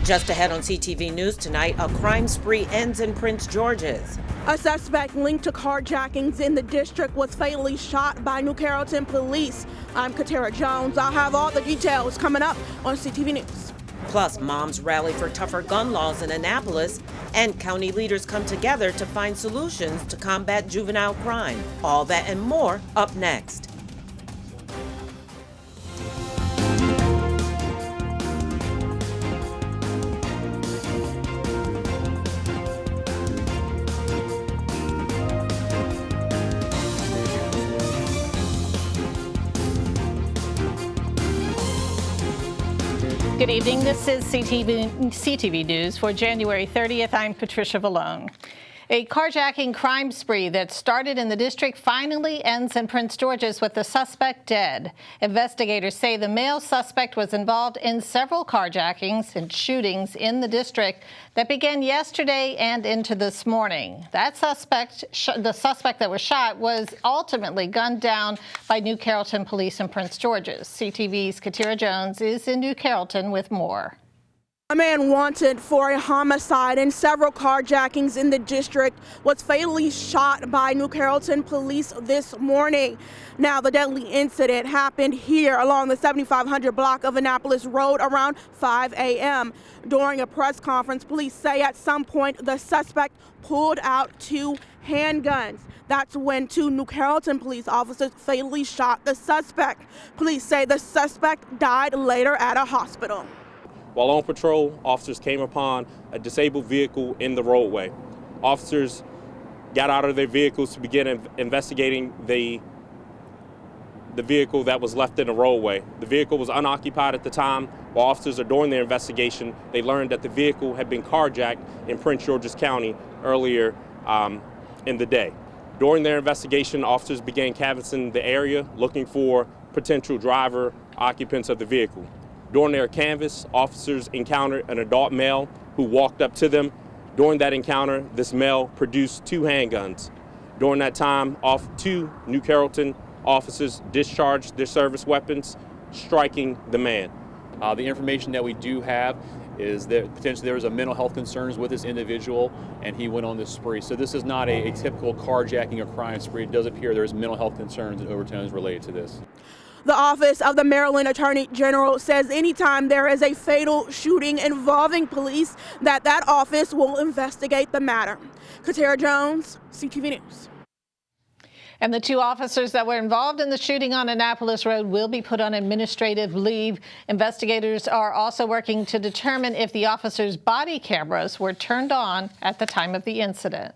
Just ahead on CTV News tonight, a crime spree ends in Prince George's. A suspect linked to carjackings in the district was fatally shot by New Carolton police. I'm Katara Jones. I'll have all the details coming up on CTV News. Plus, moms rally for tougher gun laws in Annapolis, and county leaders come together to find solutions to combat juvenile crime. All that and more up next. Good evening. This is CTV News for January 30th. I'm Patricia Vallone. A carjacking crime spree that started in the district finally ends in Prince George's with the suspect dead. Investigators say the male suspect was involved in several carjackings and shootings in the district that began yesterday and into this morning. That suspect, the suspect that was shot, was ultimately gunned down by New Carolton police in Prince George's. CTV's Katira Jones is in New Carolton with more. A man wanted for a homicide and several carjackings in the district was fatally shot by New Carolton police this morning. Now, the deadly incident happened here along the 7500 block of Annapolis Road around 5 a.m. During a press conference, police say at some point the suspect pulled out two handguns. That's when two New Carolton police officers fatally shot the suspect. Police say the suspect died later at a hospital. While on patrol, officers came upon a disabled vehicle in the roadway. Officers got out of their vehicles to begin investigating the vehicle that was left in the roadway. The vehicle was unoccupied at the time. While officers are doing their investigation, they learned that the vehicle had been carjacked in Prince George's County earlier in the day. During their investigation, officers began canvassing the area, looking for potential driver occupants of the vehicle. During their canvass, officers encountered an adult male who walked up to them. During that encounter, this male produced two handguns. During that time, two New Carolton officers discharged their service weapons, striking the man. The information that we do have is that potentially there was a mental health concerns with this individual, and he went on this spree. So this is not a typical carjacking or crime spree. It does appear there's mental health concerns and overtones related to this. The Office of the Maryland Attorney General says anytime there is a fatal shooting involving police, that office will investigate the matter. Katara Jones, CTV News. And the two officers that were involved in the shooting on Annapolis Road will be put on administrative leave. Investigators are also working to determine if the officers' body cameras were turned on at the time of the incident.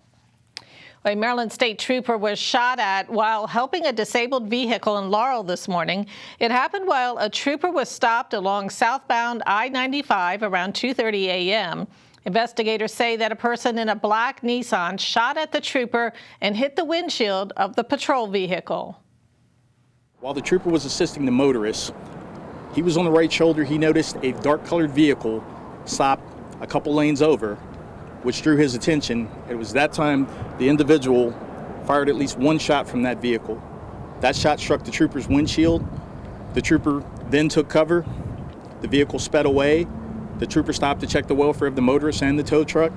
A Maryland state trooper was shot at while helping a disabled vehicle in Laurel this morning. It happened while a trooper was stopped along southbound I-95 around 2:30 a.m. Investigators say that a person in a black Nissan shot at the trooper and hit the windshield of the patrol vehicle. While the trooper was assisting the motorist, he was on the right shoulder. He noticed a dark-colored vehicle stop a couple lanes over, which drew his attention. It was that time the individual fired at least one shot from that vehicle. That shot struck the trooper's windshield. The trooper then took cover. The vehicle sped away. The trooper stopped to check the welfare of the motorist and the tow truck,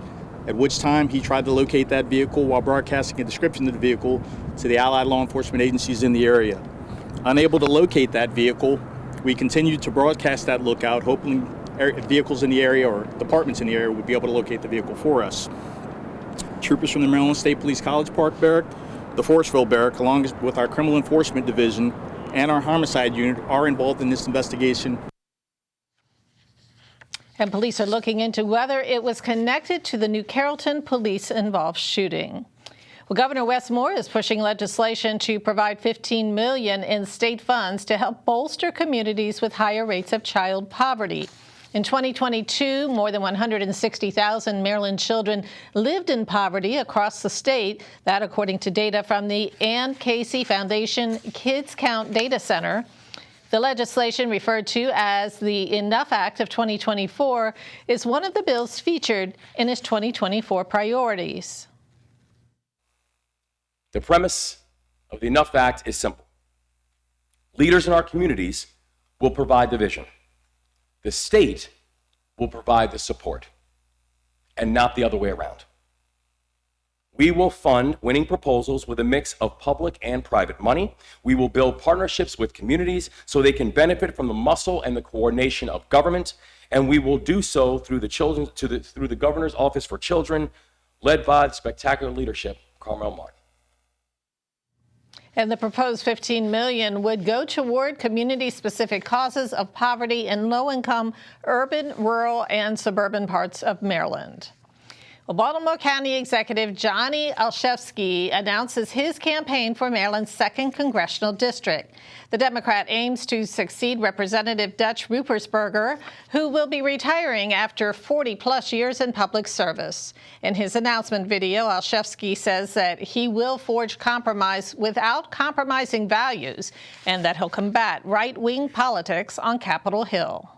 at which time he tried to locate that vehicle while broadcasting a description of the vehicle to the allied law enforcement agencies in the area. Unable to locate that vehicle, we continued to broadcast that lookout, hoping vehicles in the area or departments in the area would be able to locate the vehicle for us. Troopers from the Maryland State Police College Park Barrack, the Forestville Barrack, along with our Criminal Enforcement Division and our Homicide Unit, are involved in this investigation. And police are looking into whether it was connected to the New Carolton police-involved shooting. Well, Governor Wes Moore is pushing legislation to provide $15 million in state funds to help bolster communities with higher rates of child poverty. In 2022, more than 160,000 Maryland children lived in poverty across the state. That, according to data from the Ann Casey Foundation Kids Count Data Center. The legislation, referred to as the Enough Act of 2024, is one of the bills featured in his 2024 priorities. The premise of the Enough Act is simple. Leaders in our communities will provide the vision. The state will provide the support, and not the other way around. We will fund winning proposals with a mix of public and private money. We will build partnerships with communities so they can benefit from the muscle and the coordination of government, and we will do so through the Governor's Office for Children, led by the spectacular leadership of Carmel Martin. And the proposed $15 million would go toward community-specific causes of poverty in low-income, urban, rural, and suburban parts of Maryland. Well, Baltimore County Executive Johnny Olszewski announces his campaign for Maryland's 2nd Congressional District. The Democrat aims to succeed Representative Dutch Ruppersberger, who will be retiring after 40-plus years in public service. In his announcement video, Olszewski says that he will forge compromise without compromising values and that he'll combat right-wing politics on Capitol Hill.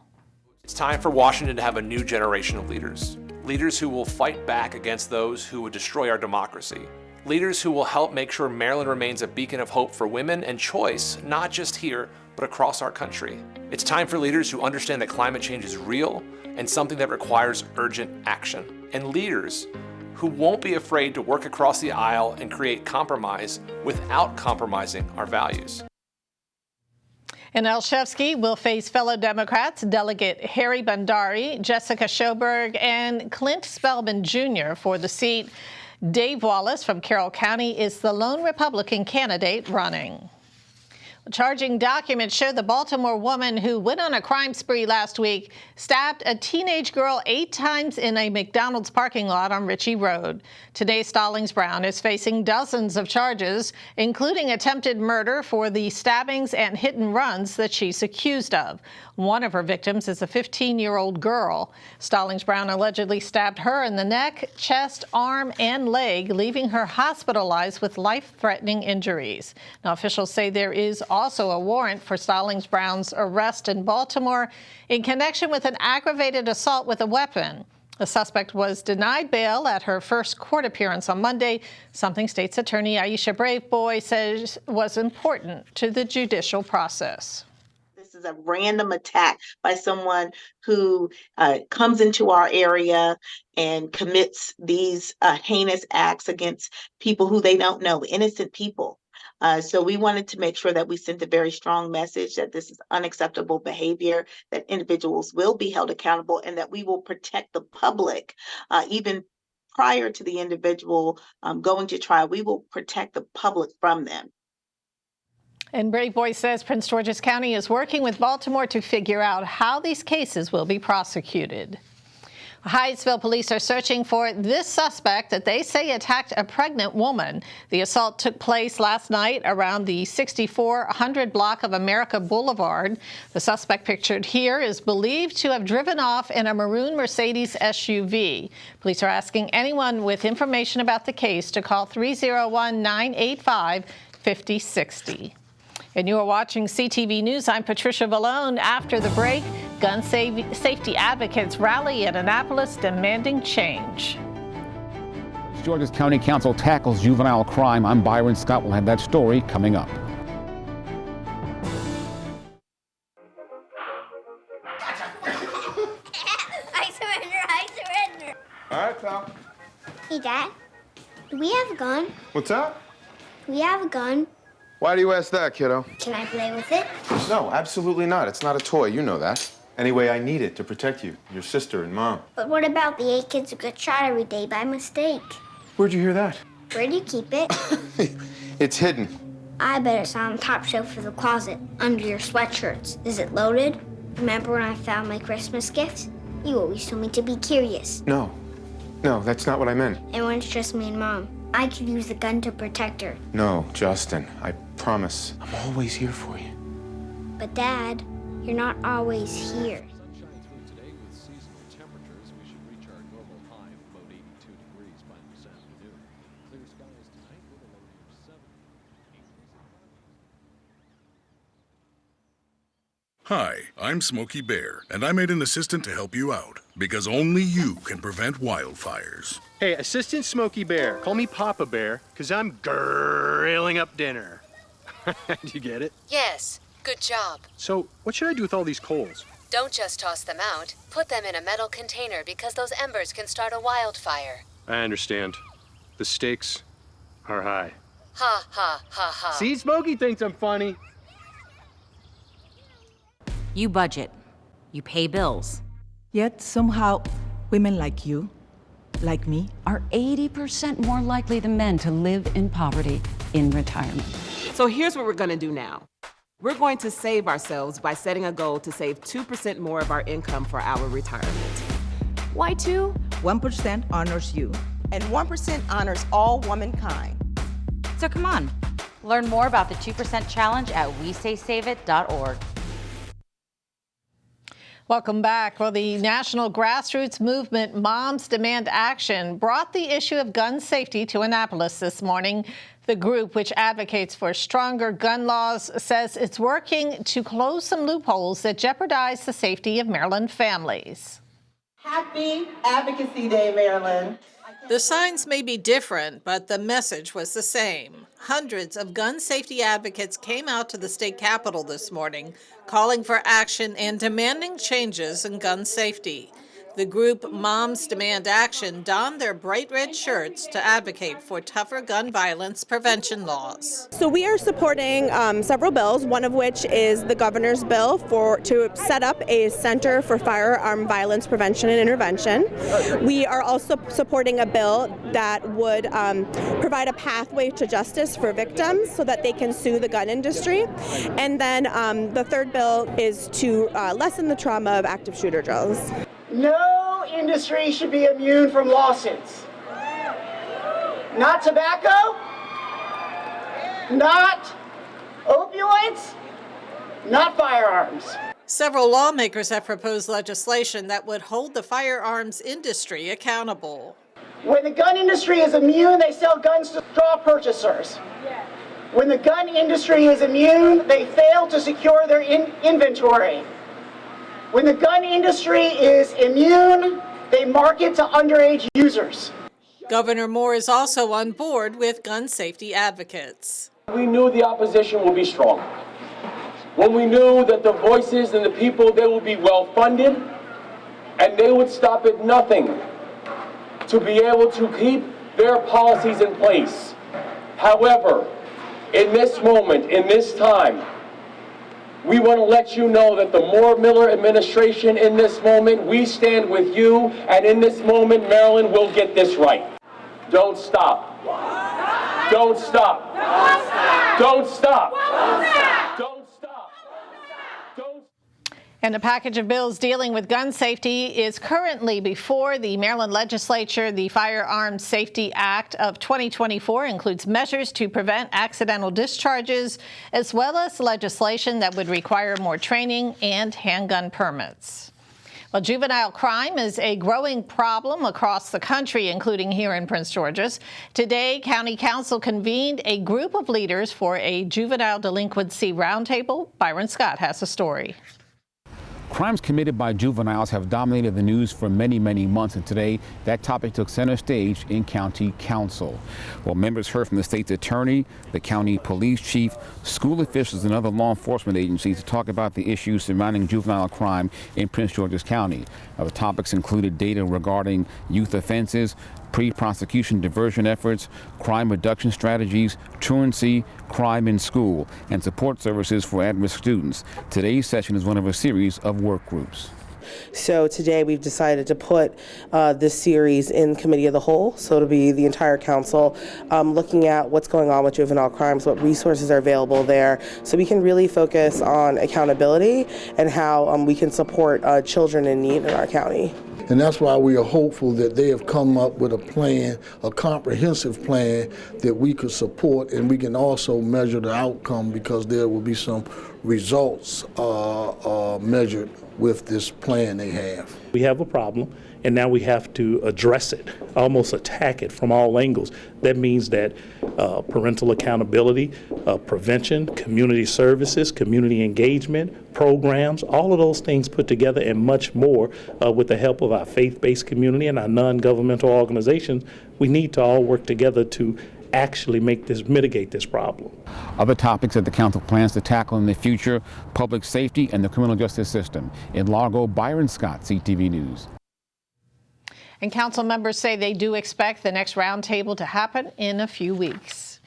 It's time for Washington to have a new generation of leaders. Leaders who will fight back against those who would destroy our democracy. Leaders who will help make sure Maryland remains a beacon of hope for women and choice, not just here, but across our country. It's time for leaders who understand that climate change is real and something that requires urgent action. And leaders who won't be afraid to work across the aisle and create compromise without compromising our values. And Olszewski will face fellow Democrats Delegate Harry Bhandari, Jessica Sjoberg, and Clint Spellman Jr. for the seat. Dave Wallace from Carroll County is the lone Republican candidate running. Charging documents show the Baltimore woman who went on a crime spree last week stabbed a teenage girl 8 times in a McDonald's parking lot on Ritchie Road. Today, Stallings Brown is facing dozens of charges, including attempted murder for the stabbings and hit and runs that she's accused of. One of her victims is a 15-year-old girl. Stallings Brown allegedly stabbed her in the neck, chest, arm, and leg, leaving her hospitalized with life-threatening injuries. Now, officials say there is also a warrant for Stallings Brown's arrest in Baltimore in connection with an aggravated assault with a weapon. The suspect was denied bail at her first court appearance on Monday, something State's Attorney Aisha Braveboy says was important to the judicial process. This is a random attack by someone who comes into our area and commits these heinous acts against people who they don't know, innocent people. So we wanted to make sure that we sent a very strong message that this is unacceptable behavior, that individuals will be held accountable, and that we will protect the public. Even prior to the individual going to trial, we will protect the public from them. And Braveboy says Prince George's County is working with Baltimore to figure out how these cases will be prosecuted. Hyattsville police are searching for this suspect that they say attacked a pregnant woman. The assault took place last night around the 6400 block of America Boulevard. The suspect pictured here is believed to have driven off in a maroon Mercedes SUV. Police are asking anyone with information about the case to call 301-985-5060. And you are watching CTV News. I'm Patricia Vallone. After the break, gun safety advocates rally in Annapolis demanding change. George's County Council tackles juvenile crime. I'm Byron Scott. We'll have that story coming up. I surrender. All right, pal. Hey, Dad. Do we have a gun? What's that? Do we have a gun? Why do you ask that, kiddo? Can I play with it? No, absolutely not. It's not a toy. You know that. Anyway, I need it to protect you, your sister, and Mom. But what about the 8 kids who get shot every day by mistake? Where'd you hear that? Where do you keep it? It's hidden. I bet it's on the top shelf of the closet, under your sweatshirts. Is it loaded? Remember when I found my Christmas gift? You always told me to be curious. No, that's not what I meant. And when it's just me and Mom, I could use the gun to protect her. No, Justin, I promise. I'm always here for you. But Dad, you're not always here. Sunshine through today with seasonal temperatures. We should reach our normal high of about 82 degrees by this afternoon. Clear skies tonight with a low near 70. Hi, I'm Smokey Bear, and I made an assistant to help you out, because only you can prevent wildfires. Hey, Assistant Smokey Bear. Call me Papa Bear, because I'm grilling up dinner. Do you get it? Yes, good job. So, what should I do with all these coals? Don't just toss them out. Put them in a metal container because those embers can start a wildfire. I understand. The stakes are high. Ha ha ha ha. See, Smokey thinks I'm funny. You budget. You pay bills. Yet somehow, women like you, like me, Are 80% more likely than men to live in poverty in retirement. So here's what we're going to do now. We're going to save ourselves by setting a goal to save 2% more of our income for our retirement. Why 2? 1% honors you. And 1% honors all womankind. So come on. Learn more about the 2% challenge at WeSaySaveIt.org. Welcome back. Well, the national grassroots movement Moms Demand Action brought the issue of gun safety to Annapolis this morning. The group, which advocates for stronger gun laws, says it's working to close some loopholes that jeopardize the safety of Maryland families. Happy Advocacy Day, Maryland. The signs may be different, but the message was the same. Hundreds of gun safety advocates came out to the state capitol this morning, calling for action and demanding changes in gun safety. The group Moms Demand Action donned their bright red shirts to advocate for tougher gun violence prevention laws. So we are supporting several bills, one of which is the governor's bill to set up a Center for Firearm Violence Prevention and Intervention. We are also supporting a bill that would provide a pathway to justice for victims so that they can sue the gun industry. And then the third bill is to lessen the trauma of active shooter drills. No industry should be immune from lawsuits. Not tobacco, not opioids, not firearms. Several lawmakers have proposed legislation that would hold the firearms industry accountable. When the gun industry is immune, they sell guns to straw purchasers. When the gun industry is immune, they fail to secure their inventory. When the gun industry is immune, they market to underage users. Governor Moore is also on board with gun safety advocates. We knew the opposition would be strong. When we knew that the voices and the people, they would be well funded, and they would stop at nothing to be able to keep their policies in place. However, in this moment, in this time, we want to let you know that the Moore-Miller administration in this moment, we stand with you, and in this moment, Maryland will get this right. Don't stop. Don't stop. Don't stop. Don't stop. And a package of bills dealing with gun safety is currently before the Maryland legislature. The Firearms Safety Act of 2024 includes measures to prevent accidental discharges, as well as legislation that would require more training and handgun permits. Well, juvenile crime is a growing problem across the country, including here in Prince George's. Today, County Council convened a group of leaders for a juvenile delinquency roundtable. Byron Scott has the story. Crimes committed by juveniles have dominated the news for many, many months, and today that topic took center stage in County Council. Well, members heard from the state's attorney, the county police chief, school officials, and other law enforcement agencies to talk about the issues surrounding juvenile crime in Prince George's County. Now, the topics included data regarding youth offenses, pre-prosecution diversion efforts, crime reduction strategies, truancy, crime in school, and support services for at-risk students. Today's session is one of a series of work groups. So today we've decided to put this series in committee of the whole, so it'll be the entire council looking at what's going on with juvenile crimes, what resources are available there, so we can really focus on accountability and how we can support children in need in our county. And that's why we are hopeful that they have come up with a plan, a comprehensive plan that we could support, and we can also measure the outcome, because there will be some results measured with this plan they have. We have a problem, and now we have to address it, almost attack it from all angles. That means that parental accountability, prevention, community services, community engagement, programs, all of those things put together and much more with the help of our faith-based community and our non-governmental organizations. We need to all work together to actually mitigate this problem. Other topics that the council plans to tackle in the future: public safety and the criminal justice system. In Largo, Byron Scott, CTV News. And council members say they do expect the next roundtable to happen in a few weeks.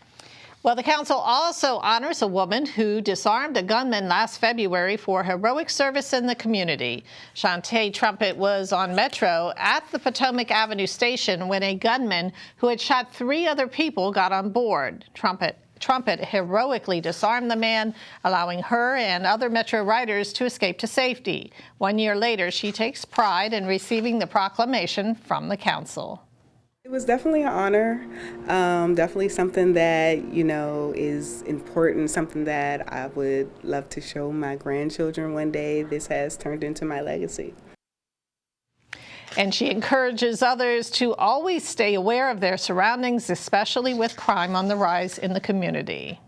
Well, the council also honors a woman who disarmed a gunman last February for heroic service in the community. Shantae Trumpet was on Metro at the Potomac Avenue station when a gunman who had shot 3 other people got on board. Trumpet heroically disarmed the man, allowing her and other Metro riders to escape to safety. 1 year later, she takes pride in receiving the proclamation from the council. It was definitely an honor, definitely something that, is important, something that I would love to show my grandchildren one day. This has turned into my legacy. And she encourages others to always stay aware of their surroundings, especially with crime on the rise in the community.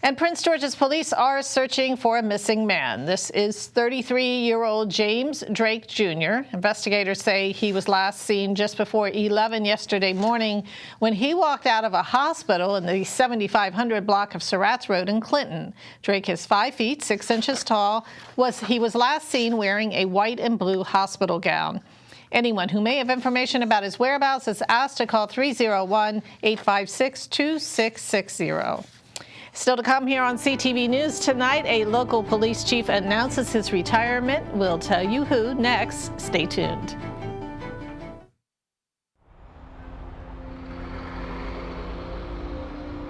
And Prince George's police are searching for a missing man. This is 33-year-old James Drake Jr. Investigators say he was last seen just before 11 yesterday morning when he walked out of a hospital in the 7500 block of Surratt's Road in Clinton. Drake is 5 feet 6 inches tall. He was last seen wearing a white and blue hospital gown. Anyone who may have information about his whereabouts is asked to call 301-856-2660. Still to come here on CTV News tonight, a local police chief announces his retirement. We'll tell you who next. Stay tuned.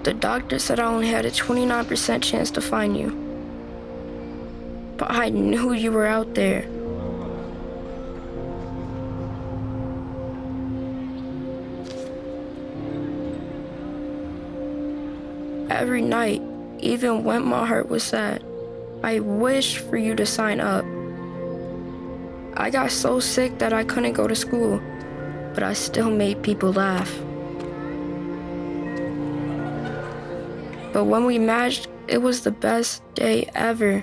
The doctor said I only had a 29% chance to find you. But I knew you were out there. Every night, even when my heart was sad, I wished for you to sign up. I got so sick that I couldn't go to school, but I still made people laugh. But when we matched, it was the best day ever.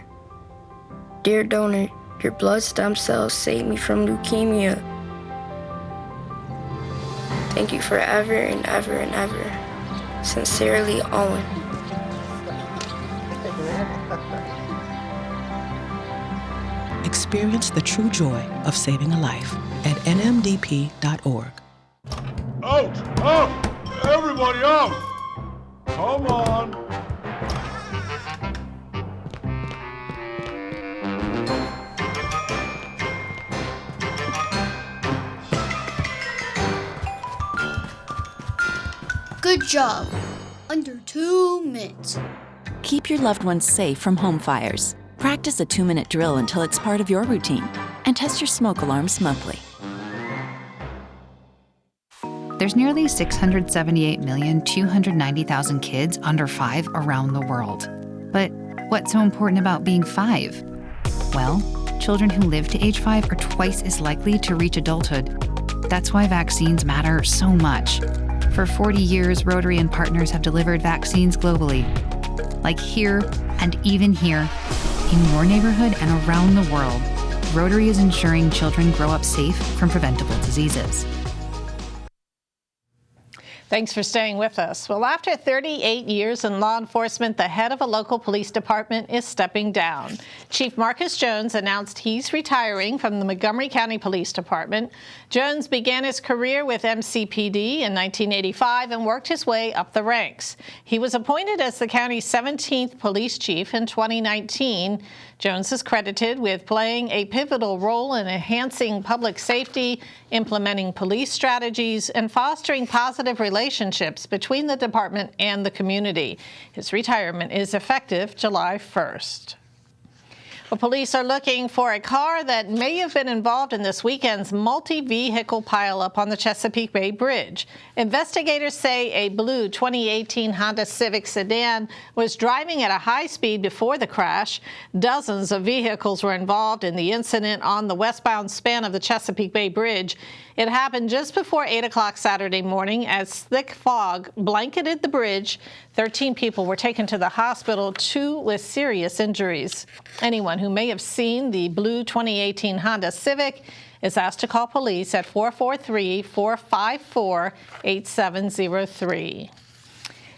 Dear donor, your blood stem cells saved me from leukemia. Thank you forever and ever and ever. Sincerely, Owen. Experience the true joy of saving a life at nmdp.org. Out! Out! Everybody out! Come on! Good job. Under 2 minutes. Keep your loved ones safe from home fires. Practice a 2-minute drill until it's part of your routine. And test your smoke alarms monthly. There's nearly 678,290,000 kids under 5 around the world. But what's so important about being 5? Well, children who live to age 5 are twice as likely to reach adulthood. That's why vaccines matter so much. For 40 years, Rotary and partners have delivered vaccines globally. Like here and even here, in your neighborhood and around the world, Rotary is ensuring children grow up safe from preventable diseases. Thanks for staying with us. Well, after 38 years in law enforcement, the head of a local police department is stepping down. Chief Marcus Jones announced he's retiring from the Montgomery County Police Department. Jones began his career with MCPD in 1985 and worked his way up the ranks. He was appointed as the county's 17th police chief in 2019. Jones is credited with playing a pivotal role in enhancing public safety, implementing police strategies, and fostering positive relationships between the department and the community. His retirement is effective July 1st. Well, police are looking for a car that may have been involved in this weekend's multi-vehicle pileup on the Chesapeake Bay Bridge. Investigators say a blue 2018 Honda Civic sedan was driving at a high speed before the crash. Dozens of vehicles were involved in the incident on the westbound span of the Chesapeake Bay Bridge. It happened just before 8 o'clock Saturday morning as thick fog blanketed the bridge. 13 people were taken to the hospital, 2 with serious injuries. Anyone who may have seen the blue 2018 Honda Civic is asked to call police at 443-454-8703.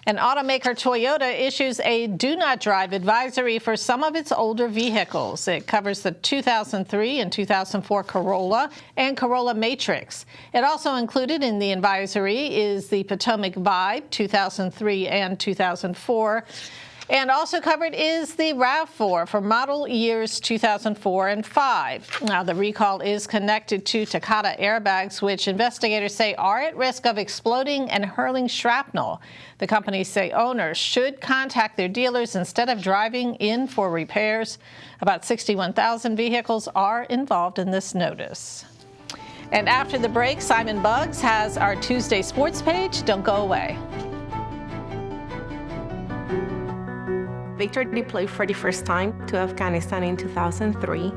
An automaker Toyota issues a do not drive advisory for some of its older vehicles. It covers the 2003 and 2004 Corolla and Corolla Matrix. It also included in the advisory is the Potomac Vibe 2003 and 2004. And also covered is the RAV4 for model years 2004 and 5. Now, the recall is connected to Takata airbags, which investigators say are at risk of exploding and hurling shrapnel. The companies say owners should contact their dealers instead of driving in for repairs. About 61,000 vehicles are involved in this notice. And after the break, Simon Buggs has our Tuesday sports page. Don't go away. Victor deployed for the first time to Afghanistan in 2003.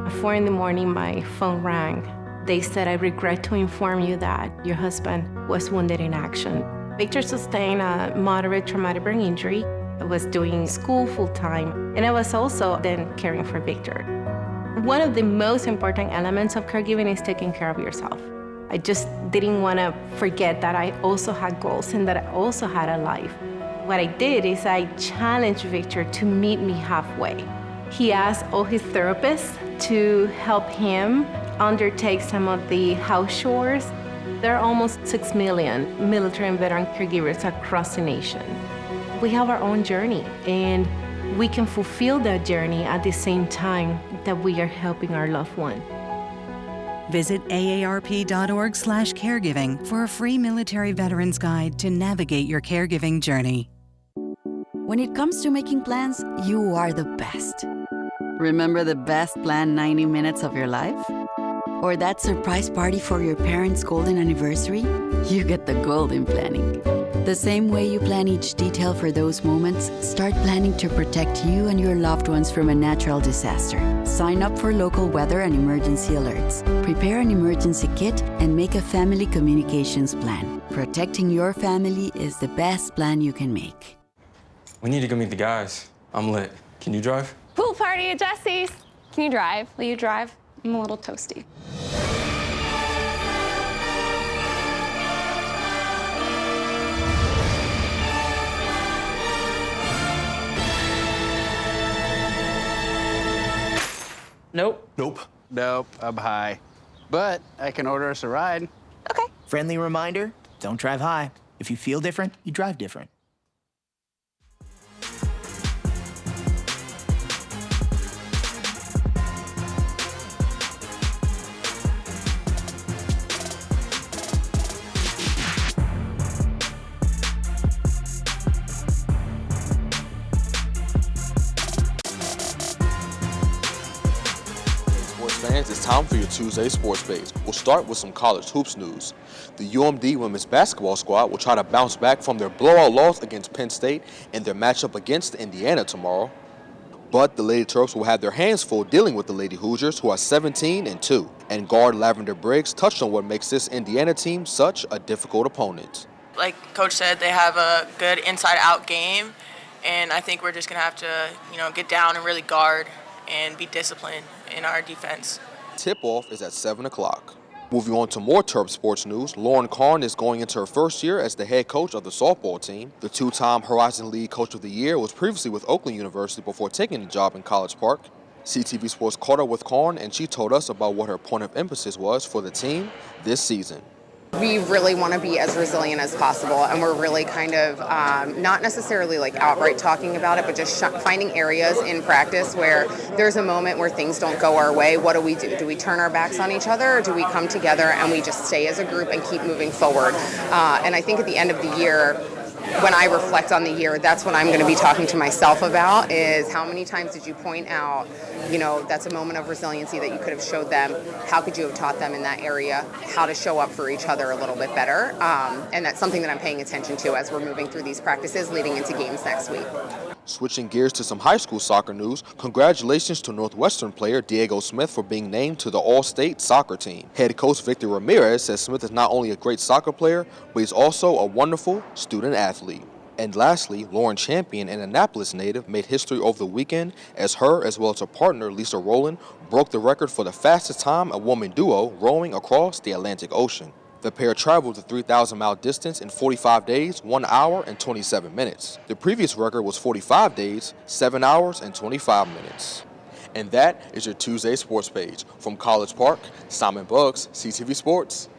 At 4 in the morning, my phone rang. They said, "I regret to inform you that your husband was wounded in action." Victor sustained a moderate traumatic brain injury. I was doing school full-time, and I was also then caring for Victor. One of the most important elements of caregiving is taking care of yourself. I just didn't want to forget that I also had goals and that I also had a life. What I did is I challenged Victor to meet me halfway. He asked all his therapists to help him undertake some of the house chores. There are almost 6 million military and veteran caregivers across the nation. We have our own journey, and we can fulfill that journey at the same time that we are helping our loved one. Visit aarp.org/caregiving for a free military veterans guide to navigate your caregiving journey. When it comes to making plans, you are the best. Remember the best planned 90 minutes of your life? Or that surprise party for your parents' golden anniversary? You get the golden planning. The same way you plan each detail for those moments, start planning to protect you and your loved ones from a natural disaster. Sign up for local weather and emergency alerts. Prepare an emergency kit and make a family communications plan. Protecting your family is the best plan you can make. We need to go meet the guys. I'm lit. Can you drive? Pool party at Jesse's. Can you drive? Will you drive? I'm a little toasty. Nope. Nope, I'm high. But I can order us a ride. Okay. Friendly reminder, don't drive high. If you feel different, you drive different. Fans, it's time for your Tuesday Sports Page. We'll start with some college hoops news. The UMD women's basketball squad will try to bounce back from their blowout loss against Penn State in their matchup against Indiana tomorrow. But the Lady Terps will have their hands full dealing with the Lady Hoosiers, who are 17-2. And guard Lavender Briggs touched on what makes this Indiana team such a difficult opponent. Like Coach said, they have a good inside-out game, and I think we're just going to have to, get down and really guard and be disciplined in our defense. Tip-off is at 7 o'clock. Moving on to more Terp sports news, Lauren Karn is going into her first year as the head coach of the softball team. The two-time Horizon League Coach of the Year was previously with Oakland University before taking the job in College Park. CTV Sports caught up with Karn, and she told us about what her point of emphasis was for the team this season. We really want to be as resilient as possible, and we're really kind of not necessarily like outright talking about it, but just finding areas in practice where there's a moment where things don't go our way. What do we do? Do we turn our backs on each other, or do we come together and we just stay as a group and keep moving forward? And I think at the end of the year, when I reflect on the year, that's what I'm going to be talking to myself about, is how many times did you point out, that's a moment of resiliency that you could have showed them. How could you have taught them in that area how to show up for each other a little bit better? And that's something that I'm paying attention to as we're moving through these practices leading into games next week. Switching gears to some high school soccer news, congratulations to Northwestern player Diego Smith for being named to the All-State soccer team. Head coach Victor Ramirez says Smith is not only a great soccer player, but he's also a wonderful student athlete. And lastly, Lauren Champion, an Annapolis native, made history over the weekend as her, as well as her partner Lisa Rowland, broke the record for the fastest time a woman duo rowing across the Atlantic Ocean. The pair traveled the 3,000-mile distance in 45 days, 1 hour, and 27 minutes. The previous record was 45 days, 7 hours, and 25 minutes. And that is your Tuesday Sports Page. From College Park, Simon Buggs, CTV Sports.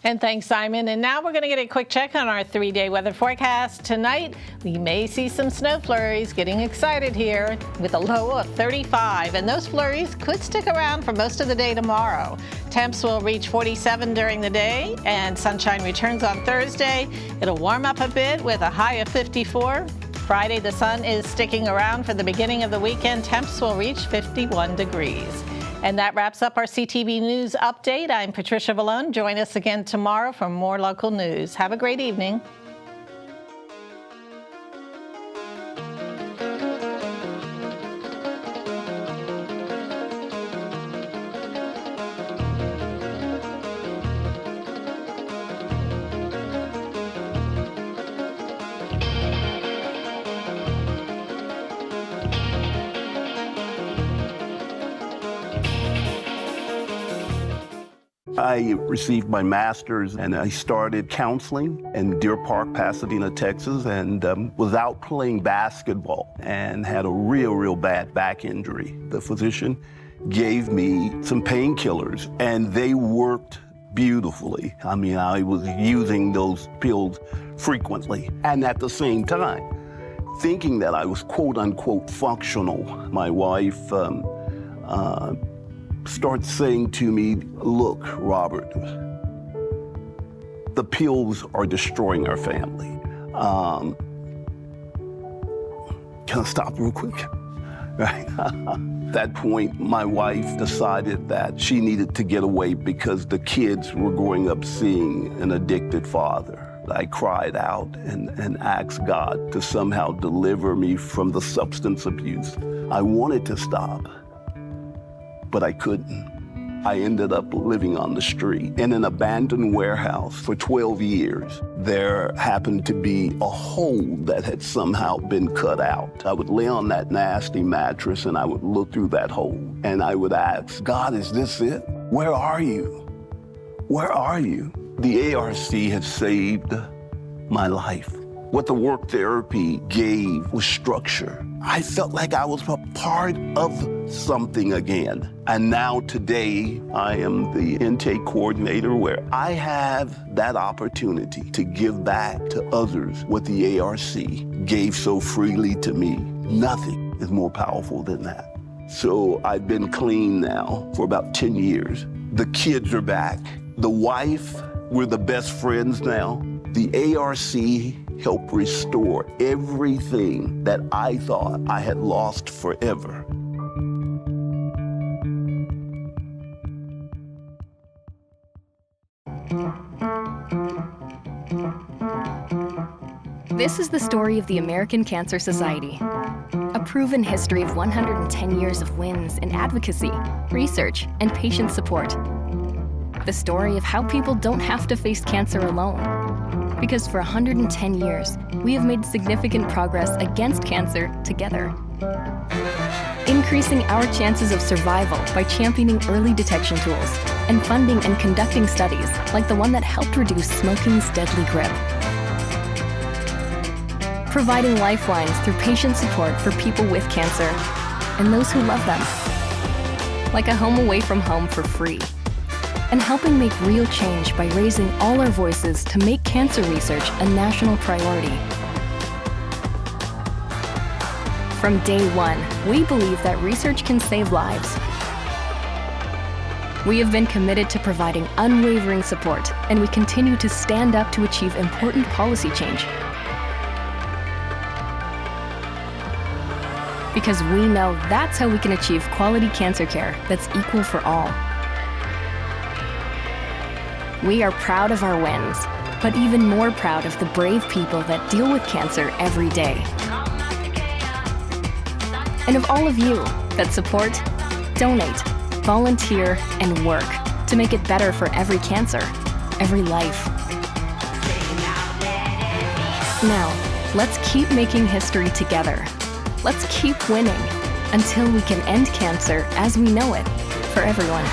And thanks, Simon. And now we're going to get a quick check on our 3-day weather forecast. Tonight, we may see some snow flurries. Getting excited here with a low of 35. And those flurries could stick around for most of the day tomorrow. Temps will reach 47 during the day, and sunshine returns on Thursday. It'll warm up a bit with a high of 54. Friday, the sun is sticking around for the beginning of the weekend. Temps will reach 51 degrees. And that wraps up our CTV News Update. I'm Patricia Vallone. Join us again tomorrow for more local news. Have a great evening. I received my master's and I started counseling in Deer Park, Pasadena, Texas, and was out playing basketball and had a real bad back injury. The physician gave me some painkillers and they worked beautifully. I mean, I was using those pills frequently. And at the same time, thinking that I was quote unquote functional, my wife starts saying to me, look, Robert, the pills are destroying our family. Can I stop real quick? Right. At that point, my wife decided that she needed to get away because the kids were growing up seeing an addicted father. I cried out and asked God to somehow deliver me from the substance abuse. I wanted to stop, but I couldn't. I ended up living on the street in an abandoned warehouse for 12 years. There happened to be a hole that had somehow been cut out. I would lay on that nasty mattress and I would look through that hole and I would ask, God, is this it? Where are you? Where are you? The ARC has saved my life. What the work therapy gave was structure. I felt like I was a part of something again. And now today, I am the intake coordinator where I have that opportunity to give back to others what the ARC gave so freely to me. Nothing is more powerful than that. So I've been clean now for about 10 years. The kids are back. The wife, we're the best friends now. The ARC helped restore everything that I thought I had lost forever. This is the story of the American Cancer Society, a proven history of 110 years of wins in advocacy, research, and patient support. The story of how people don't have to face cancer alone. Because for 110 years, we have made significant progress against cancer together. Increasing our chances of survival by championing early detection tools and funding and conducting studies like the one that helped reduce smoking's deadly grip. Providing lifelines through patient support for people with cancer and those who love them. Like a home away from home for free. And helping make real change by raising all our voices to make cancer research a national priority. From day one, we believe that research can save lives. We have been committed to providing unwavering support, and we continue to stand up to achieve important policy change. Because we know that's how we can achieve quality cancer care that's equal for all. We are proud of our wins, but even more proud of the brave people that deal with cancer every day. And of all of you that support, donate, volunteer, and work to make it better for every cancer, every life. Now, let's keep making history together. Let's keep winning until we can end cancer as we know it for everyone.